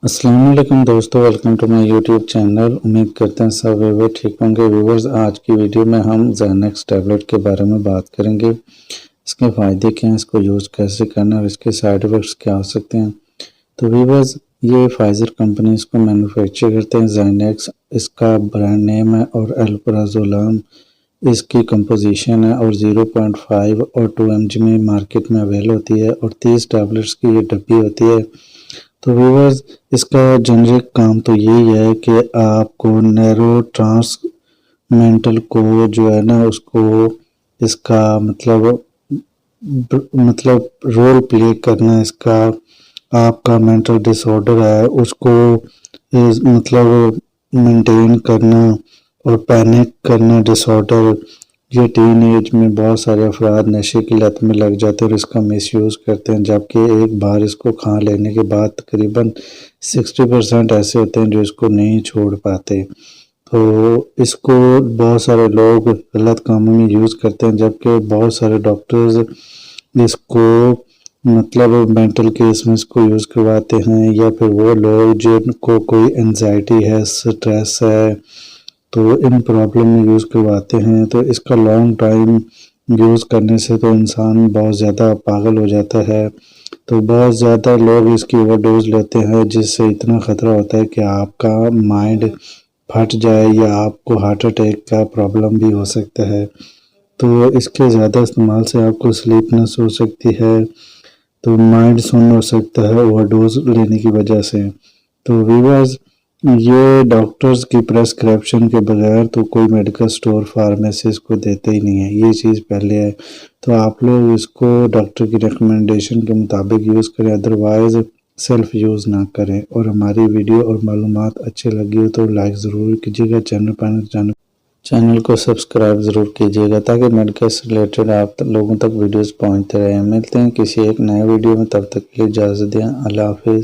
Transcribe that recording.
अस्सलाम वालेकुम दोस्तों, welcome to my YouTube channel. उम्मीद करते हैं सब वे ठीक होंगे। व्यूवर्स, आज की वीडियो में हम ज़ैनेक्स टैबलेट के बारे में बात करेंगे। इसके फ़ायदे क्या हैं, इसको यूज़ कैसे करना है और इसके साइड इफ़ेक्ट्स क्या हो सकते हैं। तो व्यूवर्स, ये फाइज़र कंपनी इसको मैन्युफैक्चर करते हैं। ज़ैनेक्स इसका ब्रांड नेम है और अल्प्राज़ोलाम इसकी कंपोजिशन है और 0.5 और 2 mg में मार्केट में अवेल होती है और 30 टैबलेट्स की ये डब्बी होती है। तो व्यूवर्स, इसका जनरिक काम तो यही है कि आपको नैरो ट्रांसमेंटल को जो है ना उसको इसका मतलब रोल प्ले करना, इसका आपका मेंटल डिसऑर्डर है उसको मतलब मेंटेन करना और पैनिक करना डिसऑर्डर। ये टीन एज में बहुत सारे अफराद नशे की लत में लग जाते हैं और इसका मिसयूज़ करते हैं, जबकि एक बार इसको खा लेने के बाद तकरीबन 60% ऐसे होते हैं जो इसको नहीं छोड़ पाते। तो इसको बहुत सारे लोग गलत कामों में यूज़ करते हैं, जबकि बहुत सारे डॉक्टर्स इसको मतलब मेंटल केस में इसको यूज़ करवाते हैं, या फिर वो लोग जिनको कोई एंजाइटी है, स्ट्रेस है, तो इन प्रॉब्लम में यूज़ करवाते हैं। तो इसका लॉन्ग टाइम यूज़ करने से तो इंसान बहुत ज़्यादा पागल हो जाता है। तो बहुत ज़्यादा लोग इसकी ओवरडोज लेते हैं, जिससे इतना ख़तरा होता है कि आपका माइंड फट जाए या आपको हार्ट अटैक का प्रॉब्लम भी हो सकता है। तो इसके ज़्यादा इस्तेमाल से आपको स्लीपनेस हो सकती है, तो माइंड सुन्न हो सकता है ओवरडोज लेने की वजह से। तो व्यूअर्स, ये डॉक्टर्स की प्रेस्क्रिप्शन के बगैर तो कोई मेडिकल स्टोर फार्मेसी इसको देते ही नहीं है, ये चीज़ पहले है। तो आप लोग इसको डॉक्टर की रिकमेंडेशन के मुताबिक यूज़ करें, अदरवाइज़ सेल्फ यूज़ ना करें। और हमारी वीडियो और मालूमात अच्छी लगी हो तो लाइक ज़रूर कीजिएगा, चैनल को सब्सक्राइब ज़रूर कीजिएगा ताकि मेडिकल से रिलेटेड आप लोगों तक वीडियोज़ पहुँचते रहें। मिलते हैं किसी एक नए वीडियो में, तब तक के लिए इजाज़त दें। अल्लाह हाफिज़।